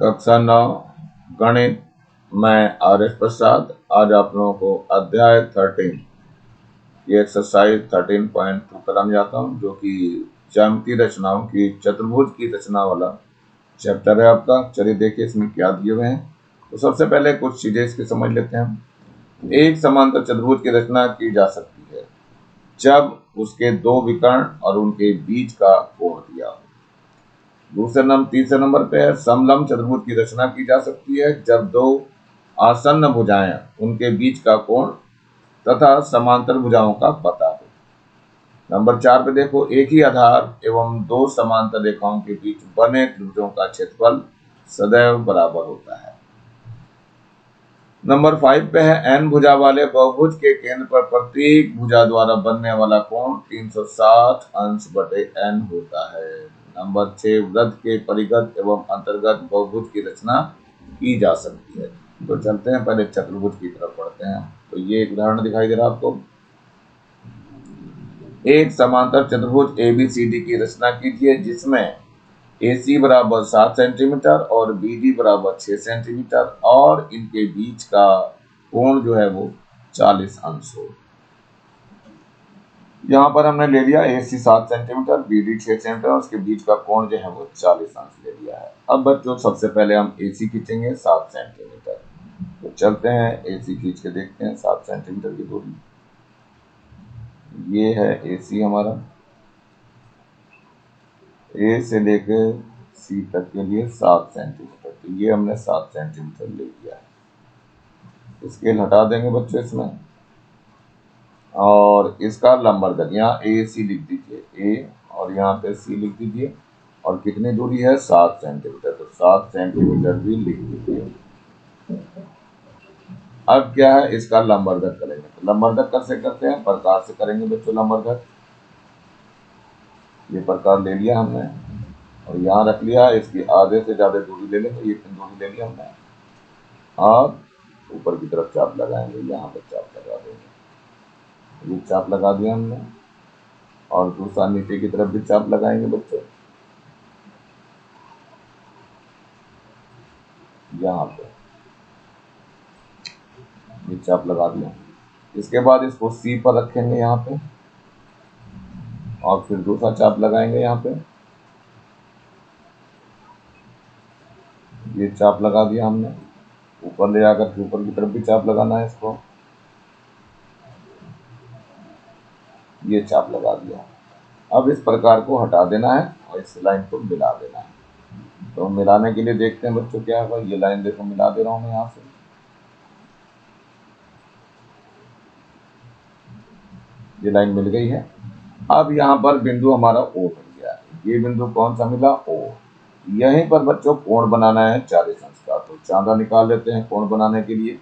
कक्षा 9 गणित। मैं आर.एस. प्रसाद आज आप लोगों को अध्याय 13 ये एक्सरसाइज 13.2 कराने जाता हूँ, जो कि ज्यामितीय रचनाओं की चतुर्भुज की रचना वाला चैप्टर है आपका। चलिए देखिए इसमें क्या दिए हुए हैं। तो सबसे पहले कुछ चीजें इसकी समझ लेते हैं। एक समांतर चतुर्भुज की रचना की जा सकती है जब उसके दो विकर्ण और उनके बीच का कोण दिया हो। तीसरे नंबर पे है, समलंब चतुर्भुज की रचना की जा सकती है जब दो आसन्न भुजाएं उनके बीच का कोण तथा समांतर भुजाओं का पता हो। नंबर 4 पे देखो, एक ही आधार एवं दो समांतर रेखाओं के बीच बने त्रिभुजों का क्षेत्रफल सदैव बराबर होता है। नंबर 5 पे है, एन भुजा वाले बहुभुज के केंद्र पर प्रत्येक भुजा द्वारा बनने वाला कोण 360 अंश बटे एन होता है। नंबर 6, वृत्त के परिगत एवं अंतर्गत बहुभुज की रचना की जा सकती है। तो चलते हैं पहले चतुर्भुज की तरफ पढ़ते हैं। तो ये एक उदाहरण दिखाई दे रहा है आपको। एक समांतर चतुर्भुज एबीसीडी की रचना कीजिए जिसमें AC बराबर 7 सेंटीमीटर और BD बराबर 6 सेंटीमीटर और इनके बीच का कोण जो है वो 40 अंश हो। यहाँ पर हमने ले लिया AC 7 सेंटीमीटर, BD 6 सेंटीमीटर और उसके बीच का कोण जो है वो 40 अंश ले लिया है। अब बच्चों सबसे पहले हम AC खींचेंगे 7 सेंटीमीटर। तो चलते हैं AC खींच के देखते हैं 7 सेंटीमीटर की दूरी। ये है AC हमारा, A से लेकर C तक के लिए 7 सेंटीमीटर। तो ये हमने 7 सेंटीमीटर ले लिया है। स्केल हटा देंगे बच्चों इसमें, और इसका लंबवर्धक यहाँ AC लिख दीजिए, A और यहाँ पे C लिख दीजिए। और कितनी दूरी है 7 सेंटीमीटर, तो 7 सेंटीमीटर भी लिख दीजिए। अब क्या है, इसका लंबवर्धक करेंगे। तो लंबवर्धक कैसे करते हैं, प्रकार से करेंगे बच्चों लंबवर्धक। ये प्रकार ले लिया हमने और यहाँ रख लिया। इसकी आधे से ज्यादा दूरी ले लेंगे, ये दूरी ले लिया हमने। और ऊपर की तरफ चाप लगाएंगे, यहाँ पे चाप लगा देंगे। ये चाप लगा दिया हमने और दूसरा नीचे की तरफ भी चाप लगाएंगे बच्चों, यहाँ पे ये चाप लगा दिया। इसके बाद इसको C पर रखेंगे यहाँ पे और फिर दूसरा चाप लगाएंगे यहाँ पे। ये चाप लगा दिया हमने, ऊपर ले जाकर ऊपर की तरफ भी चाप लगाना है इसको। ये चाप लगा दिया। अब इस प्रकार को हटा देना है और इस लाइन को मिला देना है। तो मिलाने के लिए देखते हैं बच्चों क्या होगा। ये लाइन देखो मिला दे रहा हूँ मैं यहाँ से। ये लाइन मिल गई है। अब यहाँ पर बिंदु हमारा O मिल गया है। ये बिंदु कौन सा मिला, O। यहीं पर बच्चों कोण बनाना है 40 अंश का। तो चांदा निकाल लेते हैं कोण बनाने के लिए।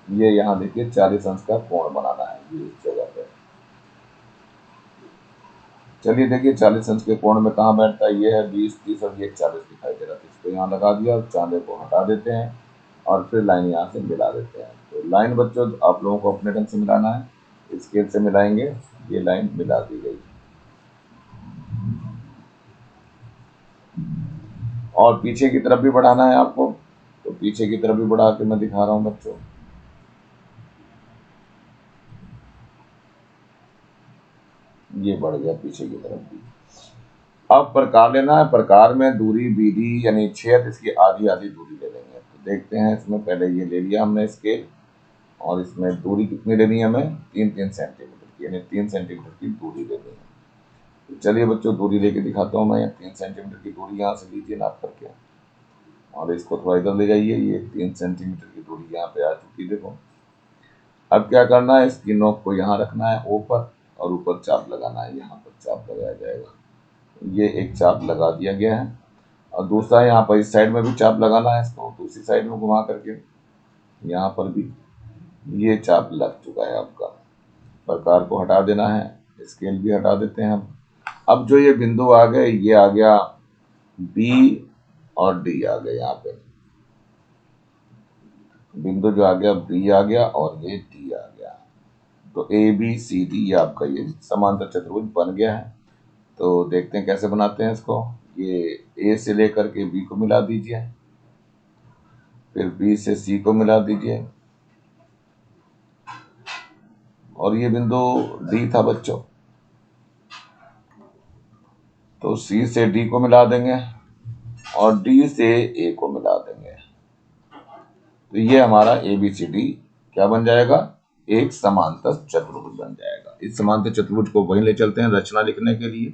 ये यहाँ देखिए 40 अंश का कोण बनाना है, ये इस जगह पे। चलिए देखिए 40 अंश के कोण में कहाँ बैठता है, ये है 20, 30 और ये 40 दिखाई दे रहा है। इसको यहाँ लगा दिया और चांदे को हटा देते हैं और फिर लाइन यहाँ से मिला देते हैं। तो लाइन बच्चों आप लोगों को अपने ढंग से मिलाना है, स्केल से मिलाएंगे। ये लाइन मिला दी गई और पीछे की तरफ भी बढ़ाना है आपको। तो पीछे की तरफ भी बढ़ा के मैं दिखा रहा हूँ बच्चों। ये बढ़ गया पीछे की तरफ भी। अब प्रकार लेना है। प्रकार में दूरी BD यानी छेद, इसकी आधी आधी दूरी ले लेंगे। तो देखते हैं इसमें पहले ये ले लिया हमने स्केल और इसमें दूरी कितनी लेनी है हमें, 3-3 सेंटीमीटर की, यानी 3 सेंटीमीटर की दूरी लेनी है। तो चलिए बच्चों दूरी लेके दिखाता हूँ मैं। 3 सेंटीमीटर की दूरी यहाँ से लीजिए नाप करके और इसको थोड़ा इधर ले जाइए। ये 3 सेंटीमीटर की दूरी यहाँ पे आ चुकी देखो। अब क्या करना है, इसकी नोक को यहाँ रखना है O पर और ऊपर चाप लगाना है। यहाँ पर चाप लगाया जाएगा। ये एक चाप लगा दिया गया है और दूसरा यहाँ पर इस साइड में भी चाप लगाना है। इसको दूसरी साइड में घुमा करके यहाँ पर भी ये चाप लग चुका है आपका। प्रकार को हटा देना है, स्केल भी हटा देते हैं हम। अब जो ये बिंदु आ गए, ये आ गया B और D आ गए। यहाँ पे बिंदु जो आ गया B आ गया और ये D आ गया। तो ABCD ये आपका ये समांतर चतुर्भुज बन गया है। तो देखते हैं कैसे बनाते हैं इसको। ये A से लेकर के B को मिला दीजिए फिर बी से सी को मिला दीजिए, और ये बिंदु डी था बच्चों, तो सी से डी को मिला देंगे और डी से ए को मिला देंगे। तो ये हमारा ABCD क्या बन जाएगा, एक समांतर चतुर्भुज बन जाएगा। इस समांतर चतुर्भुज को वहीं ले चलते हैं रचना लिखने के लिए।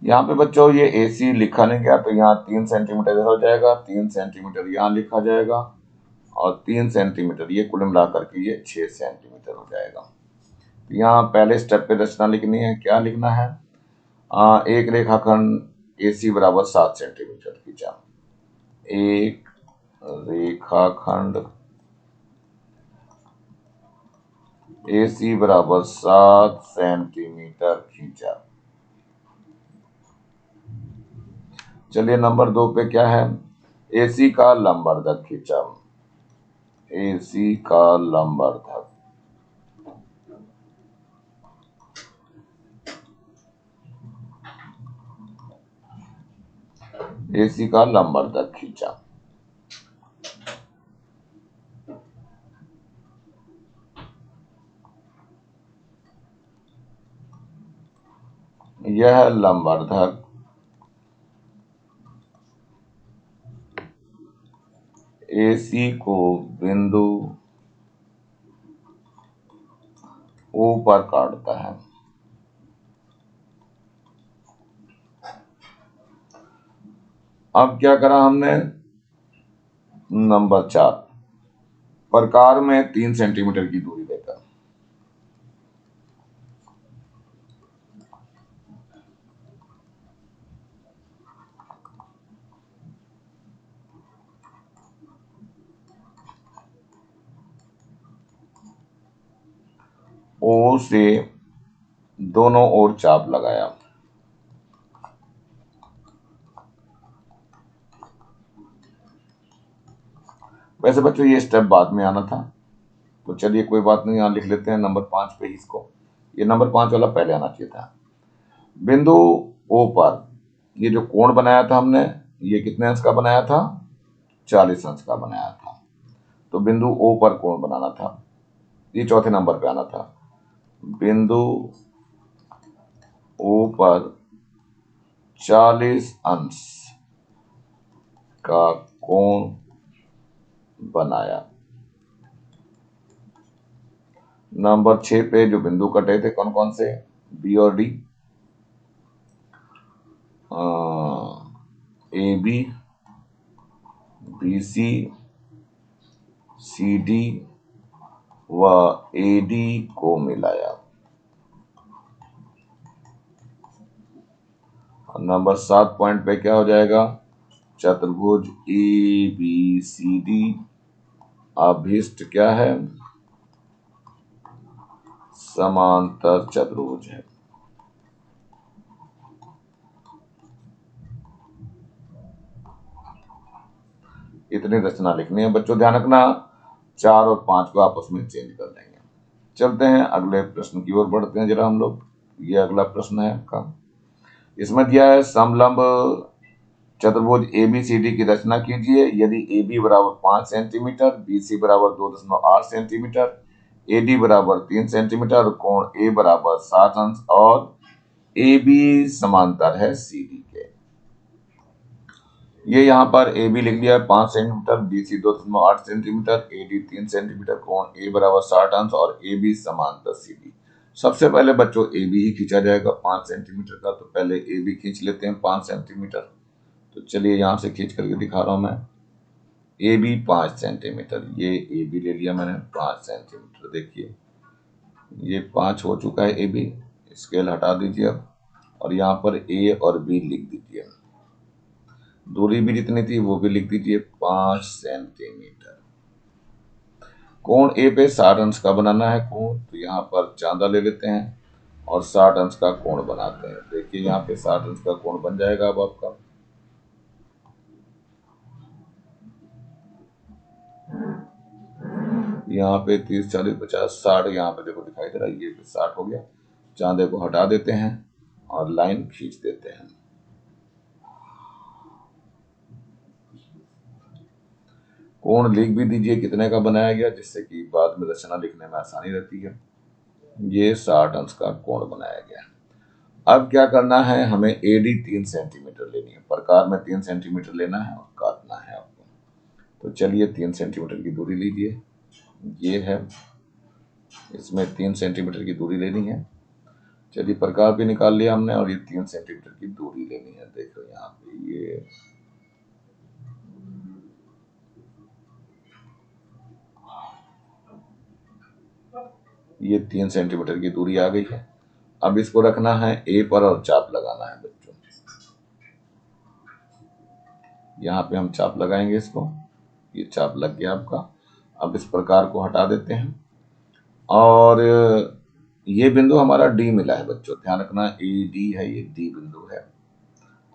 यहाँ पे बच्चों ये AC लिखा नहीं गया, तो यहाँ 3 सेंटीमीटर इधर हो जाएगा, 3 सेंटीमीटर यहाँ लिखा जाएगा और 3 सेंटीमीटर, ये कुल मिलाकर के ये 6 सेंटीमीटर हो जाएगा। तो यहाँ पहले स्टेप पे रचना लिखनी है। क्या लिखना है, एक रेखाखंड AC बराबर 7 सेंटीमीटर खींचा। एक रेखाखंड AC बराबर 7 सेंटीमीटर खींचा। चलिए नंबर 2 पे क्या है, AC का लंबवर्धक खींचा। AC का लंबवर्धक, AC का लंबवर्धक खींचा। यह लंबवर्धक AC को बिंदु O पर काटता है। अब क्या करा हमने, नंबर 4, प्रकार में 3 सेंटीमीटर की दूरी देकर O से दोनों ओर चाप लगाया। वैसे बच्चों ये स्टेप बाद में आना था, तो चलिए कोई बात नहीं, यहाँ लिख लेते हैं नंबर 5 पे इसको। ये नंबर 5 वाला पहले आना चाहिए था। बिंदु O पर ये जो कोण बनाया था हमने, ये कितने अंश का बनाया था, 40 अंश का बनाया था। तो बिंदु O पर कोण बनाना था, ये चौथे नंबर पे आना था। बिंदु O पर 40 अंश का कोण बनाया। नंबर 6 पे जो बिंदु कटे थे कौन कौन से, बी और डी, AB, BC, CD व AD को मिलाया। नंबर 7 पॉइंट पे क्या हो जाएगा, चतुर्भुज ABCD अभिष्ट क्या है, समांतर चतुर्भुज है। इतनी रचना लिखनी है बच्चों, ध्यान रखना 4 और 5 को आपस में चेंज कर देंगे। चलते हैं अगले प्रश्न की ओर बढ़ते हैं जरा हम लोग। ये अगला प्रश्न है आपका, इसमें दिया है समलंब चतुर्भुज ABCD की रचना कीजिए यदि AB बराबर 5 सेंटीमीटर, BC बराबर 2.8 सेंटीमीटर, AD बराबर 3 सेंटीमीटर और कोण A बराबर 7 अंश और AB समांतर है CD के। ये यहाँ पर AB लिख दिया है 5 centimetre, BC 2.8 centimetre, AD 3 centimetre, कोण A बराबर 60 अंश और AB समांतर CD। सबसे पहले बच्चों AB ही खींचा जाएगा 5 सेंटीमीटर का, तो पहले AB खींच लेते हैं 5 सेंटीमीटर। तो चलिए यहाँ से खींच करके दिखा रहा हूं मैं, AB 5 सेंटीमीटर, ये AB ले लिया मैंने 5 सेंटीमीटर। देखिए ये 5 हो चुका है AB, स्केल हटा दीजिए अब, और यहाँ पर A और B लिख दीजिए। दूरी भी जितनी थी वो भी लिख दीजिए 5 सेंटीमीटर। कोण A पे 60 अंश का बनाना है कोण, तो यहाँ पर चांदा ले लेते हैं और 60 अंश का कोण बनाते हैं। देखिए यहाँ पे 60 अंश का कोण बन जाएगा अब आपका। यहाँ पे 30 40 50 60, यहाँ पे देखो दिखाई दे रहा है, ये 60 हो गया। चांदे को हटा देते हैं और लाइन खींच देते हैं। कोण लिख भी दीजिए कितने का बनाया गया, जिससे कि बाद में रचना लिखने में आसानी रहती है। ये 60 अंश का कोण बनाया गया। अब क्या करना है, हमें एडी 3 सेंटीमीटर लेनी है। प्रकार में 3 सेंटीमीटर लेना है और काटना है आपको। तो चलिए 3 सेंटीमीटर की दूरी लीजिए, ये है, इसमें 3 सेंटीमीटर की दूरी लेनी है। चलिए प्रकार भी निकाल लिया हमने, और ये 3 सेंटीमीटर की दूरी लेनी है। देखो यहाँ पे ये 3 सेंटीमीटर की दूरी आ गई है। अब इसको रखना है ए पर और चाप लगाना है बच्चों। यहाँ पे हम चाप लगाएंगे इसको, ये चाप लग गया आपका। अब इस प्रकार को हटा देते हैं, और ये बिंदु हमारा डी मिला है बच्चों, ध्यान रखना ए डी है, ये डी बिंदु है।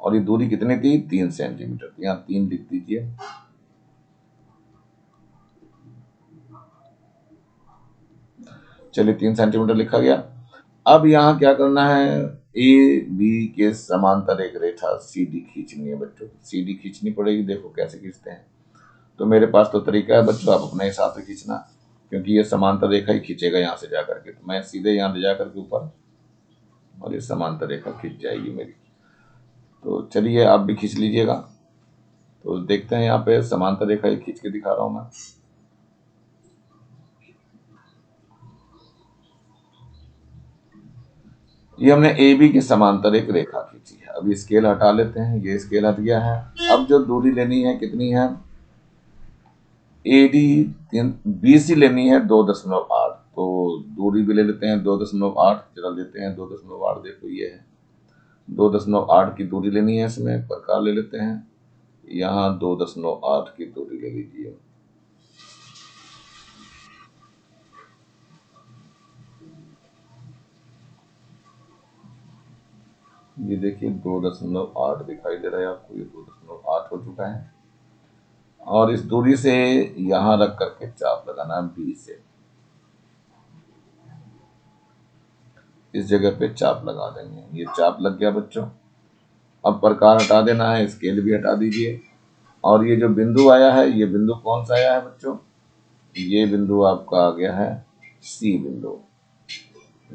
और ये दूरी कितनी थी, 3 सेंटीमीटर। यहाँ 3 लिख दीजिए। चलिए 3 सेंटीमीटर लिखा गया। अब यहाँ क्या करना है, ए बी के समांतर एक रेखा सी डी खींचनी है बच्चों। सी डी खींचनी पड़ेगी, देखो कैसे खींचते हैं। तो मेरे पास तो तरीका है बच्चों, आप अपने हिसाब से खींचना, क्योंकि ये समांतर रेखा ही खींचेगा यहाँ से जाकर के। तो मैं सीधे यहाँ ले जाकर के ऊपर, और ये समांतर रेखा खींच जाएगी मेरी। तो चलिए आप भी खींच लीजिएगा। तो देखते हैं यहाँ पे समांतर रेखा ही खींच के दिखा रहा हूँ मैं। ये हमने ए बी के समांतर एक रेखा खींची है। अभी स्केल हटा लेते हैं, ये स्केल हट गया है। अब जो दूरी लेनी है कितनी है, ए डी बी सी लेनी है 2.8। तो दूरी भी ले लेते हैं 2.8, जरा लेते हैं 2.8। देखो ये है 2.8 की दूरी लेनी है, इसमें प्रकार ले लेते हैं। यहाँ 2.8 की दूरी ले लीजिए। ये देखिए 2.8 दिखाई दे रहा है आपको, ये 2.8 हो चुका है। और इस दूरी से यहाँ रख करके चाप लगाना है बी से, इस जगह पे चाप लगा देंगे। ये चाप लग गया बच्चों। अब प्रकार हटा देना है, स्केल भी हटा दीजिए। और ये जो बिंदु आया है, ये बिंदु कौन सा आया है बच्चों, ये बिंदु आपका आ गया है सी बिंदु।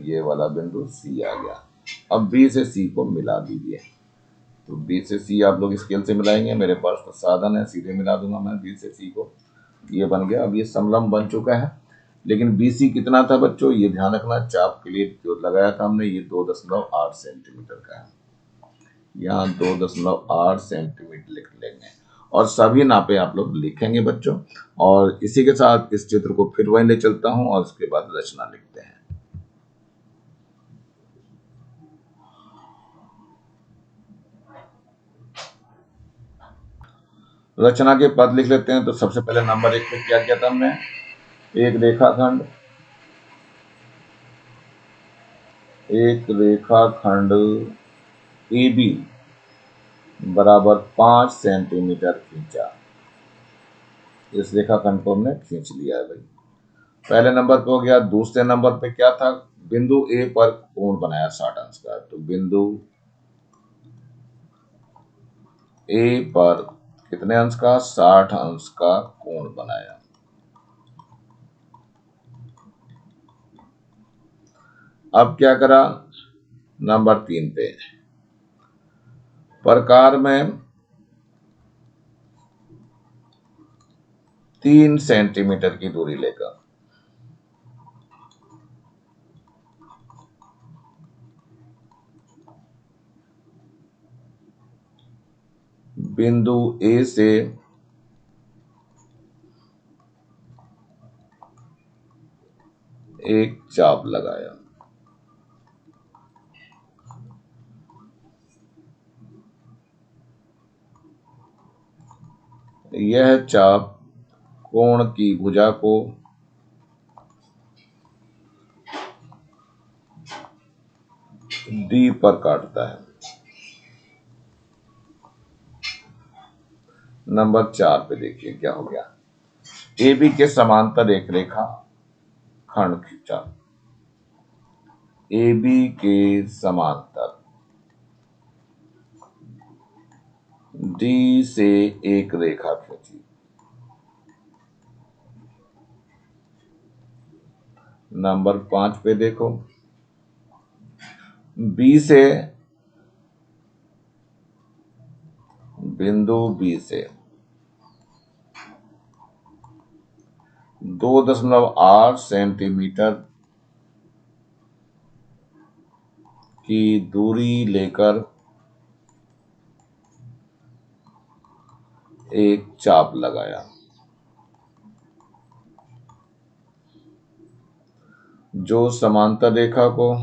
ये वाला बिंदु सी आ गया। अब बी से सी को मिला दीजिए। तो बी से सी आप लोग स्केल से मिलाएंगे, मेरे पास तो साधन है, सीधे मिला दूंगा मैं बी से सी को। ये बन गया। अब ये समलंब बन चुका है। लेकिन BC कितना था बच्चों, ये ध्यान रखना, चाप के लिए जो लगाया था हमने, ये 2.8 सेंटीमीटर का है। यहाँ 2.8 सेंटीमीटर लिख लेंगे, और सभी नापे आप लोग लिखेंगे बच्चों। और इसी के साथ इस चित्र को फिर वहीं ले चलता हूँ, और उसके बाद रचना लिखते हैं। रचना के पद लिख लेते हैं। तो सबसे पहले नंबर 1 पे क्या किया था हमने, एक रेखाखंड AB बराबर 5 सेंटीमीटर खींचा। इस रेखाखंड को हमने खींच लिया है भाई, पहले नंबर पे हो गया। दूसरे नंबर पे क्या था, बिंदु ए पर कोण बनाया 60 अंश का। तो बिंदु ए पर कितने अंश का, 60 अंश का कोण बनाया। अब क्या करा, नंबर 3 पे प्रकार में 3 सेंटीमीटर की दूरी लेकर बिंदु ए से एक चाप लगाया। यह चाप कोण की भुजा को डी पर काटता है। नंबर 4 पे देखिए क्या हो गया, ए बी के समांतर एक रेखा खंड खींचा। ए बी के समांतर डी से एक रेखा खींची। नंबर 5 पे देखो, बी से, बिंदु बी से 2.8 सेंटीमीटर की दूरी लेकर एक चाप लगाया। जो समांतर रेखा को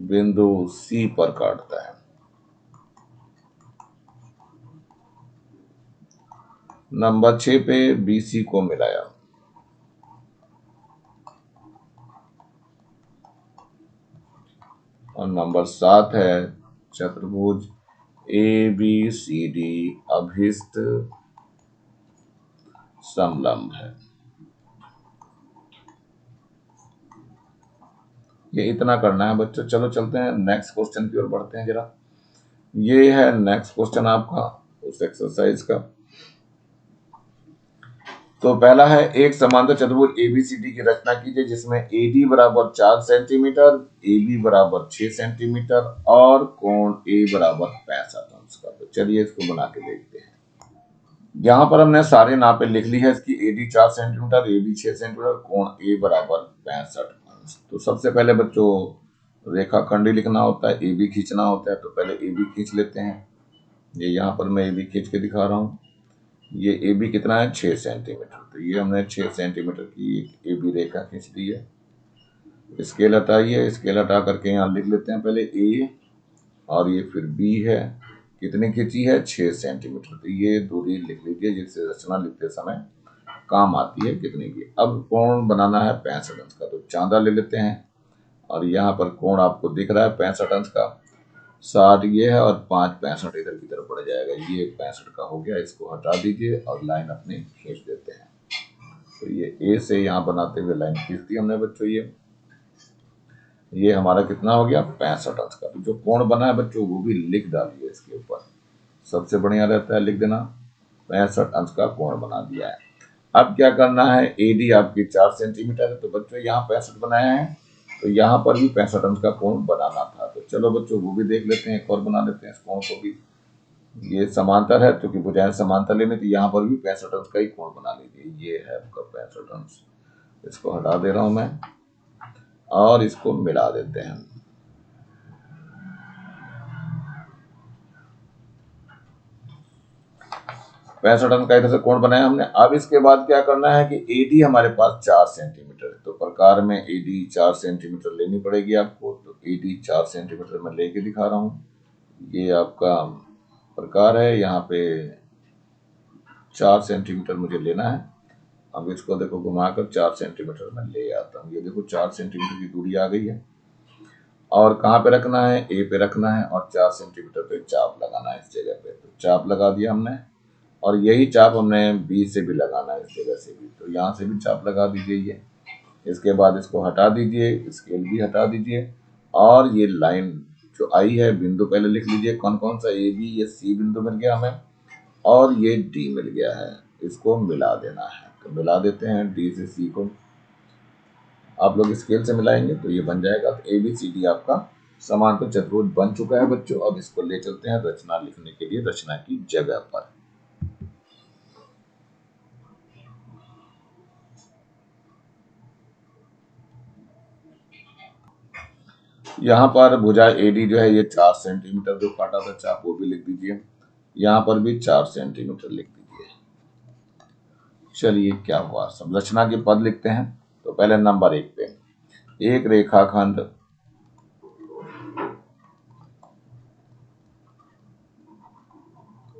बिंदु सी पर काटता है। नंबर 6 पे बीसी को मिलाया। और नंबर 7 है चतुर्भुज ए बी सी डी अभिष्ट समलंब है। ये इतना करना है बच्चों। चलो चलते हैं नेक्स्ट क्वेश्चन की ओर बढ़ते हैं जरा। ये है नेक्स्ट क्वेश्चन आपका उस एक्सरसाइज का। तो पहला है, एक समांतर चतुर्भुज एबीसीडी की रचना कीजिए जिसमें एडी बराबर 4 सेंटीमीटर, एबी बराबर 6 सेंटीमीटर और कोण ए बराबर 65 अंश का। तो चलिए इसको बना के देखते हैं। यहाँ पर हमने सारे नापे लिख ली है इसकी। एडी 4 सेंटीमीटर, एबी 6 सेंटीमीटर, कोण ए बराबर 65 अंश। तो सबसे पहले बच्चों रेखाखंड लिखना होता है, एबी खींचना होता है। तो पहले एबी खींच लेते हैं। ये यहाँ पर मैं एबी खींच के दिखा रहा हूँ। ये ए बी कितना है, 6 सेंटीमीटर। तो ये हमने 6 सेंटीमीटर की एक ए बी रेखा खींच दी है। स्केल हटाइए, स्केल हटा करके यहाँ लिख लेते हैं पहले ए और ये फिर बी है। कितनी खींची है, 6 सेंटीमीटर। तो ये दूरी लिख लीजिए जिससे रचना लिखते समय काम आती है कितने की। अब कोण बनाना है 65 अंश का। तो चांदा ले लेते हैं और यहाँ पर कोण आपको दिख रहा है 65 अंश का। 60 ये है और 5 65 इधर की तरफ बढ़ जाएगा। ये 65 का हो गया। इसको हटा दीजिए और लाइन अपनी खींच देते हैं। तो ये ए से यहाँ बनाते हुए लाइन खींच दी हमने बच्चों। ये हमारा कितना हो गया, 65 अंश का। तो जो कोण बना है बच्चों वो भी लिख डालिए इसके ऊपर, सबसे बढ़िया रहता है लिख देना। 65 अंश का कोण बना दिया है। अब क्या करना है, एडी आपकी 4 सेंटीमीटर है। तो बच्चों यहाँ 65 बनाया है, तो यहाँ पर भी 65 अंश का कोण बनाना था। तो चलो बच्चों वो भी देख लेते हैं, एक और बना लेते हैं इस कोण को भी। ये समांतर है, क्योंकि भुजाएं समांतर लेने, तो यहाँ पर भी 65 अंश का ही कोण बना लीजिए। ये है आपका 65 अंश। इसको हटा दे रहा हूं मैं और इसको मिला देते हैं। पैंसठ अंश का इधर से कोण बनाया हमने। अब इसके बाद क्या करना है कि एडी हमारे पास 4 सेंटीमीटर है। तो प्रकार में एडी 4 सेंटीमीटर लेनी पड़ेगी आपको। तो एडी 4 सेंटीमीटर में लेके दिखा रहा हूँ। ये आपका प्रकार है, यहाँ पे 4 सेंटीमीटर मुझे लेना है। अब इसको देखो घुमाकर 4 सेंटीमीटर में ले आता हूँ। ये देखो 4 सेंटीमीटर की दूरी आ गई है। और कहाँ पे रखना है, ए पे रखना है और 4 सेंटीमीटर पे चाप लगाना है इस जगह पे। तो चाप लगा दिया हमने और यही चाप हमने बी से भी लगाना है इस जगह से भी। तो यहाँ से भी चाप लगा दीजिए ये। इसके बाद इसको हटा दीजिए, स्केल भी हटा दीजिए और ये लाइन जो आई है, बिंदु पहले लिख लीजिए कौन कौन सा। ए बी, ये सी बिंदु मिल गया हमें और ये डी मिल गया है। इसको मिला देना है। तो मिला देते हैं डी से सी को। आप लोग स्केल से मिलाएंगे तो ये बन जाएगा। तो ए बी सी डी आपका समांतर चतुर्भुज बन चुका है बच्चों। अब इसको ले चलते हैं रचना लिखने के लिए रचना की जगह पर। यहाँ पर भुजा एडी जो है ये 4 सेंटीमीटर जो काटा था चाप वो भी लिख दीजिए। यहाँ पर भी 4 सेंटीमीटर लिख दीजिए। चलिए क्या हुआ, सब रचना के पद लिखते हैं। तो पहले नंबर 1 पे एक रेखाखंड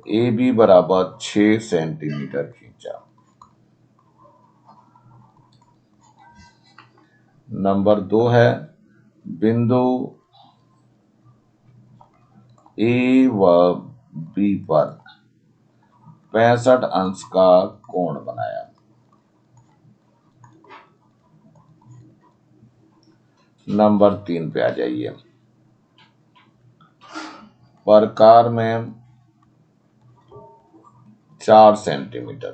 ए बी बराबर 6 सेंटीमीटर खींचा। नंबर 2 है, बिंदु ए व बी पर 65 अंश का कोण बनाया। नंबर 3 पे आ जाइए। प्रकार में 4 सेंटीमीटर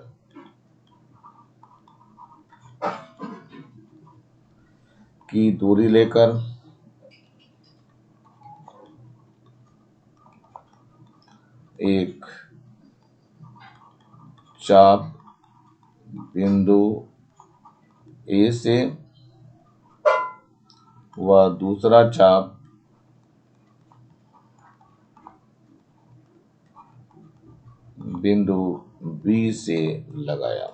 की दूरी लेकर एक चाप बिंदु ए से व दूसरा चाप बिंदु बी से लगाया।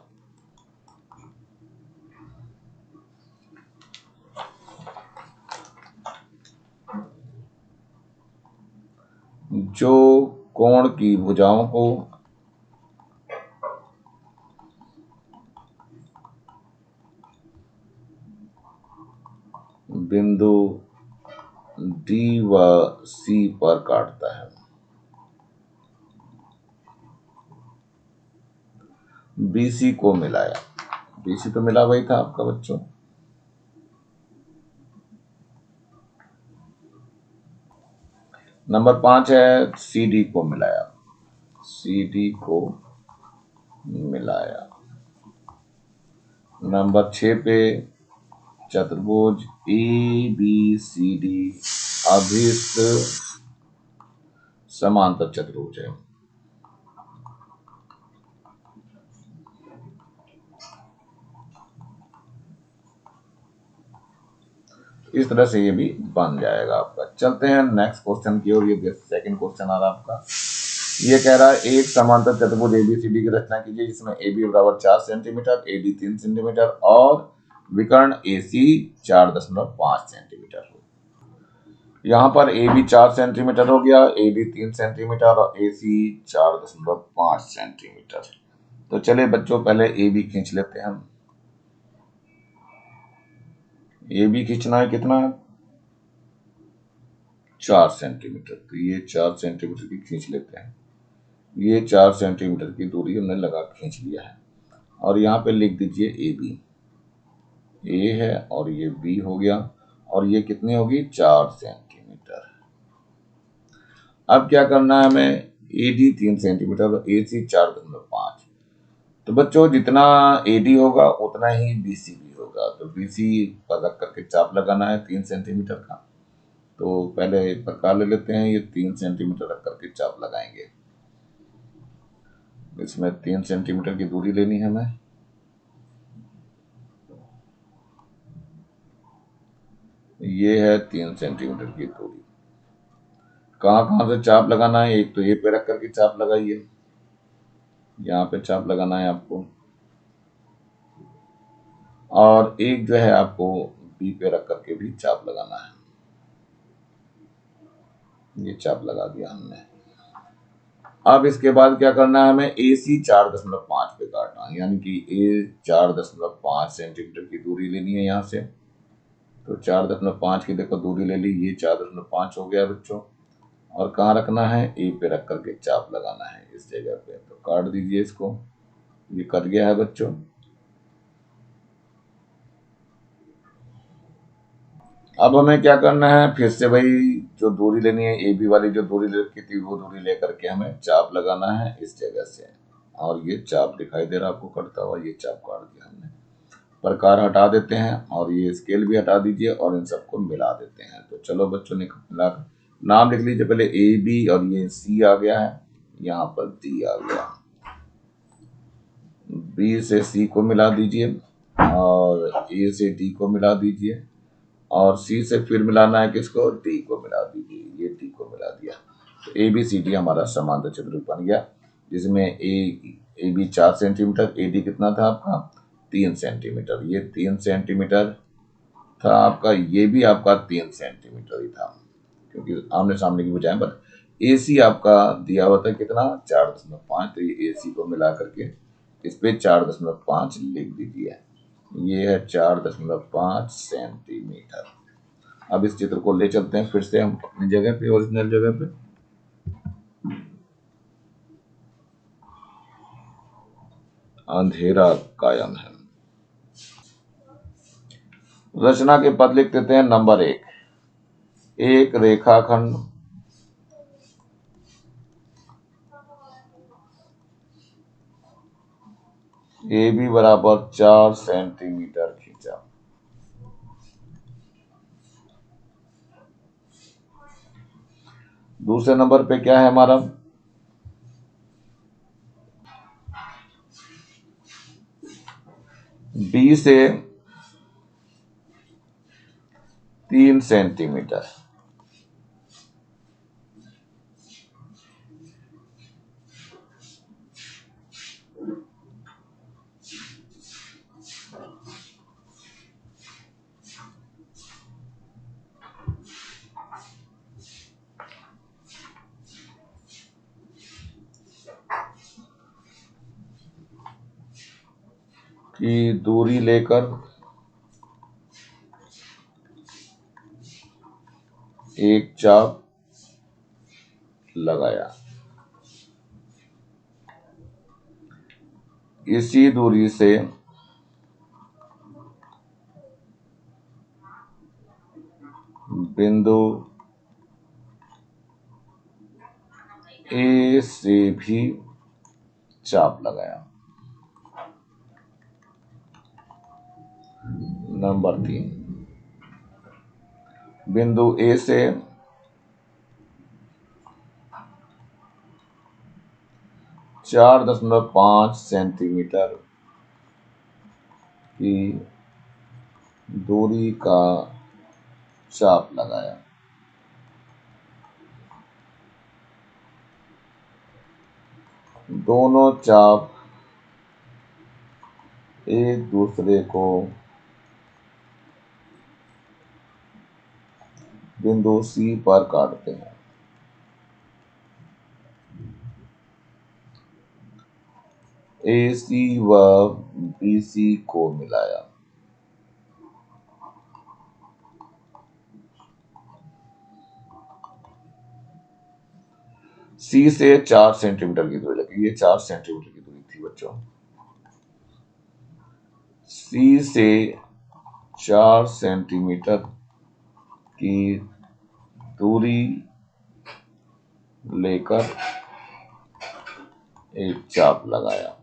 जो कोण की भुजाओं को बिंदु डी व सी पर काटता है। बीसी को मिलाया। बीसी तो मिला वही था आपका बच्चों। नंबर 5 है CD को मिलाया। CD को मिलाया। नंबर 6 पे चतुर्भुज ABCD अभिष्ट समांतर चतुर्भुज है। इस तरह से ये भी बन जाएगा आपका। चलते हैं नेक्स्ट क्वेश्चन की ओर। ये सेकंड क्वेश्चन आ रहा है आपका। ये कह रहा है एक समांतर चतुर्भुज ABCD की रचना कीजिए जिसमें AB बराबर 4 सेंटीमीटर, AD 3 सेंटीमीटर और विकर्ण AC 4.5 सेंटीमीटर हो। यहाँ पर AB 4 सेंटीमीटर हो गया, AD 3 सेंटीमीटर और AC 4.5 सेंटीमीटर। तो चले बच्चों पहले AB खींच लेते हैं हम। AB खींचना है कितना? 4 सेंटीमीटर। तो ये 4 सेंटीमीटर की खींच लेते हैं। ये 4 सेंटीमीटर की दूरी हमने लगा खींच लिया है और यहाँ पे लिख दीजिए AB। A है और ये B हो गया और ये कितनी होगी? 4 सेंटीमीटर। अब क्या करना है हमें? AD 3 सेंटीमीटर और AC 4.5। तो बच्चों जितना AD होगा उतना ही BC भी होगा। तो BC पर रख करके चाप लगाना है 3 सेंटीमीटर का। तो पहले प्रकार ले लेते हैं। ये 3 सेंटीमीटर रख करके चाप लगाएंगे। इसमें 3 सेंटीमीटर की दूरी लेनी है हमें। ये है 3 सेंटीमीटर की दूरी। कहाँ कहाँ से चाप लगाना है? एक तो ये पे रख करके चाप लगाइए। यहाँ पे चाप लगाना है आपको और एक जो है आपको बी पे रख करके भी चाप लगाना है। ये चाप लगा दिया हमने। अब इसके बाद क्या करना है हमें? AC 4.5 पे काटना है, यानी कि A 4.5 सेंटीमीटर की दूरी लेनी है यहाँ से। तो 4.5 की देखो दूरी ले ली। ये 4.5 हो गया बच्चों। और कहाँ रखना है? ए पे रख करके चाप लगाना है इस जगह पे। तो काट दीजिए इसको। ये कट गया है बच्चों। अब हमें क्या करना है? फिर से वही जो दूरी लेनी है, AB वाली जो दूरी ले रखी थी वो दूरी लेकर के हमें चाप लगाना है इस जगह से। और ये चाप दिखाई दे रहा आपको कटता हुआ। ये चाप काट दिया हमने। प्रकार हटा देते हैं और ये स्केल भी हटा दीजिए और इन सबको मिला देते हैं। तो चलो बच्चों ने मिला, नाम लिख लीजिए पहले AB और ये C आ गया है, यहाँ पर D आ गया। B से C को मिला दीजिए और A से D को मिला दीजिए और C से फिर मिलाना है किसको? D को मिला दीजिए। ये D को मिला दिया। तो ABCD हमारा समांतर चतुर्भुज बन गया जिसमें AB 4 सेंटीमीटर, AD कितना था आपका? 3 सेंटीमीटर। ये 3 सेंटीमीटर था आपका। ये भी आपका 3 सेंटीमीटर ही था क्योंकि आमने सामने की बजाय। बट AC आपका दिया हुआ था कितना? 4.5। तो ये AC को मिला करके इस पे 4.5 लिख दीजिए। ये है 4.5 सेंटीमीटर। अब इस चित्र को ले चलते हैं फिर से हम अपनी जगह पे, ओरिजिनल जगह पे। अंधेरा कायम है। रचना के पद लिख देते हैं। नंबर 1, एक रेखाखंड AB बराबर 4 सेंटीमीटर खींचा। दूसरे नंबर पे क्या है हमारा, B से 3 सेंटीमीटर। की दूरी लेकर एक चाप लगाया। इसी दूरी से बिंदु A से भी चाप लगाया। नंबर 3, बिंदु A से 4.5 सेंटीमीटर की दूरी का चाप लगाया। दोनों चाप एक दूसरे को बिंदु C पर काटते हैं। AC व BC को मिलाया। C से 4 सेंटीमीटर की दूरी लगी। ये 4 सेंटीमीटर की दूरी थी बच्चों। C से 4 सेंटीमीटर की दूरी लेकर एक चाप लगाया।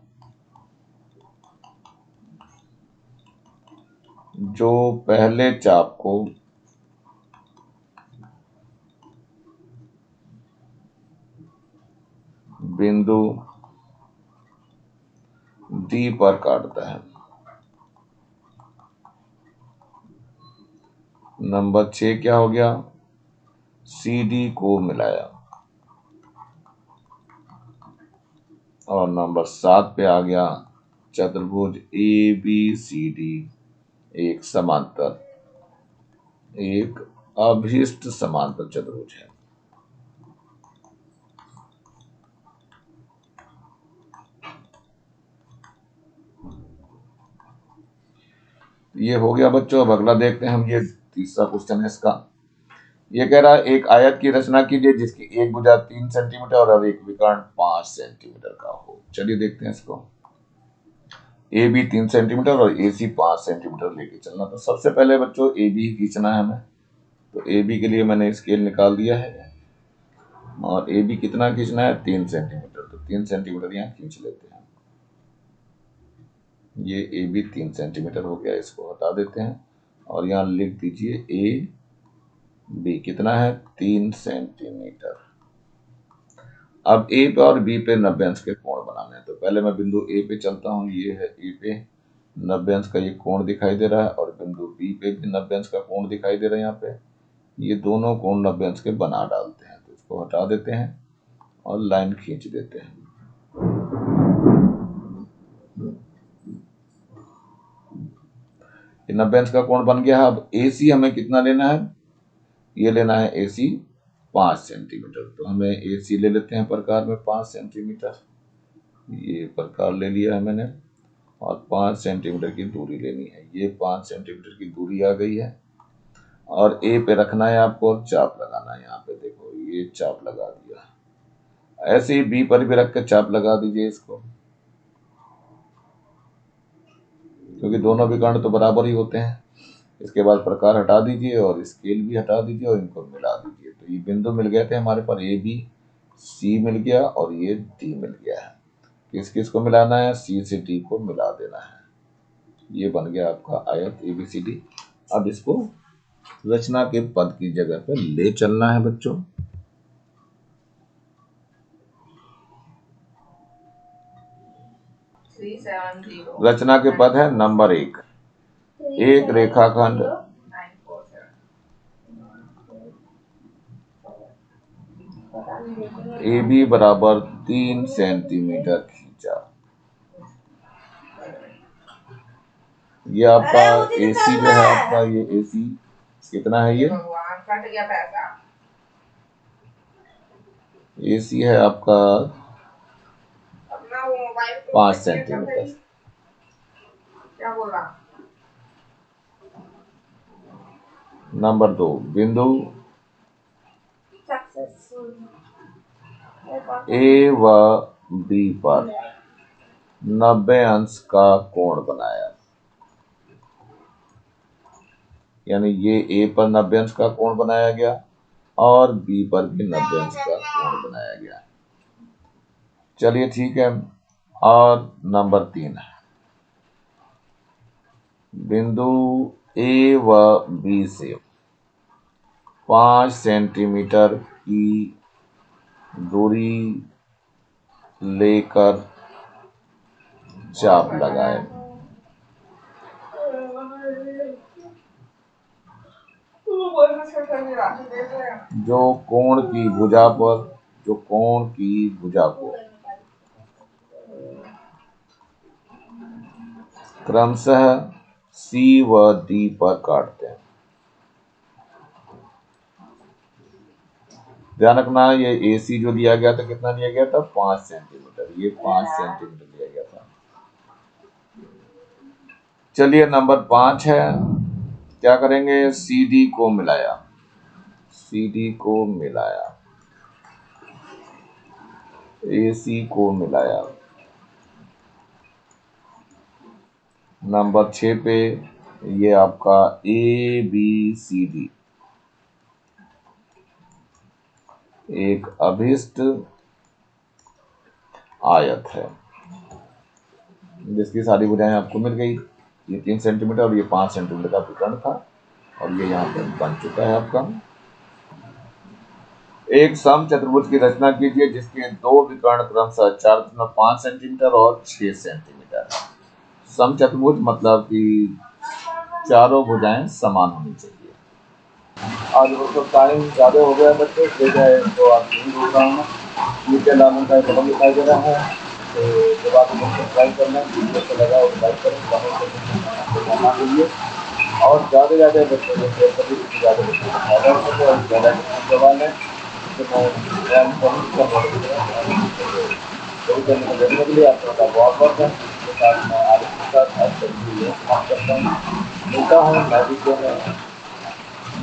जो पहले चाप को बिंदु D पर काटता है। नंबर 6 क्या हो गया, CD को मिलाया। और नंबर 7 पे आ गया चतुर्भुज ABCD एक समांतर, एक अभिष्ट समांतर चतुर्भुज है। ये हो गया बच्चों। अब अगला देखते हैं हम। ये तीसरा क्वेश्चन है इसका। ये कह रहा है एक आयत की रचना कीजिए जिसकी एक भुजा 3 सेंटीमीटर और एक विकर्ण 5 सेंटीमीटर का हो। चलिए देखते हैं इसको। AB 3 सेंटीमीटर और AC 5 सेंटीमीटर लेके चलना। तो सबसे पहले बच्चों AB खींचना है हमें। तो AB के लिए मैंने स्केल निकाल दिया है और AB कितना खींचना है, 3 सेंटीमीटर। तो 3 सेंटीमीटर यहाँ खींच लेते हैं। ये AB 3 सेंटीमीटर हो गया, इसको हटा देते हैं और यहाँ लिख दीजिए AB कितना है, 3 सेंटीमीटर। अब A पे और B पे 90 अंश के कोण बनाने हैं। तो पहले मैं बिंदु A पे चलता हूँ। ये है A पे 90 अंश का ये कोण दिखाई दे रहा है और बिंदु B पे भी 90 अंश का कोण दिखाई दे रहा है। यहाँ पे ये दोनों कोण 90 अंश के बना डालते हैं। तो इसको हटा देते हैं और लाइन खींच देते हैं। ये 90 अंश का कोण बन गया है। अब AC हमें कितना लेना है, ये लेना है AC 5 सेंटीमीटर। तो हमें AC ले लेते हैं प्रकार में 5 सेंटीमीटर। ये प्रकार ले लिया है मैंने और 5 सेंटीमीटर की दूरी लेनी है। ये 5 सेंटीमीटर की दूरी आ गई है और A पे रखना है आपको और चाप लगाना है। यहाँ पे देखो ये चाप लगा दिया। ऐसे ही B पर भी रख के चाप लगा दीजिए इसको, क्योंकि दोनों विकर्ण तो बराबर ही होते हैं। इसके बाद प्रकार हटा दीजिए और स्केल भी हटा दीजिए और इनको मिला दीजिए। तो ये बिंदु मिल गए थे हमारे पास, ए बी, सी मिल गया और ये डी मिल गया है। किस किस को मिलाना है? सी से डी को मिला देना है। ये बन गया आपका आयत ABCD। अब इसको रचना के पद की जगह पे ले चलना है बच्चों। रचना के पद है नंबर 1, एक रेखाखंड AB बराबर 3 सेंटीमीटर खींचा। ये आपका AC जो है आपका, ये AC कितना है? ये AC है आपका 5 सेंटीमीटर। नंबर 2, बिंदु A व B पर 90 अंश का कोण बनाया। यानी ये A पर 90 अंश का कोण बनाया गया और B पर भी 90 अंश का कोण बनाया गया। चलिए ठीक है। और नंबर 3, बिंदु A व B से 5 सेंटीमीटर की दूरी लेकर चाप लगाए। जो कोण की भुजा को क्रमशः C व D पर काटते हैं। ध्यान रखना, ये AC जो दिया गया था कितना दिया गया था? 5 सेंटीमीटर। ये 5 सेंटीमीटर दिया गया था। चलिए नंबर 5 है, क्या करेंगे? CD को मिलाया। CD को मिलाया, AC को मिलाया। नंबर 6 पे ये आपका ABCD एक अभिष्ट आयत है जिसकी सारी भुजाएं आपको मिल गई। ये 3 सेंटीमीटर और ये 5 सेंटीमीटर का विकर्ण था और ये यहाँ पर बन चुका है आपका। एक समचतुर्भुज की रचना कीजिए जिसके 2 विकर्ण क्रमशः 4.5 सेंटीमीटर और 6 सेंटीमीटर। समचतुर्भुज मतलब कि चारों भुजाएं समान होनी चाहिए। आज दोस्तों टाइम ज़्यादा हो गया बच्चों, तो आप नहीं बोल रहा हूँ। नीचे लाने का कदम दिखाई दे रहा है, तो जब आप सब्सक्राइब कर लें, वीडियो से लगा और लाइक करें, बना लीजिए और ज़्यादा से ज़्यादा बच्चों को शेयर करिए, जिससे ज़्यादा बच्चों को फायदा हो सके और ज़्यादा सवाल है तो मैं देखने के लिए आप लोगों का बहुत बहुत है। इसके साथ मैं आरिफ के साथ आज तक समाप्त करता हूँ। मिलता हूँ मैं वीडियो में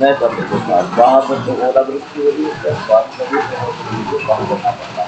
नए पते के साथ। वहाँ पर जो ओलावृष्टि हो रही है, बात करिए तो काम करना पड़ता है।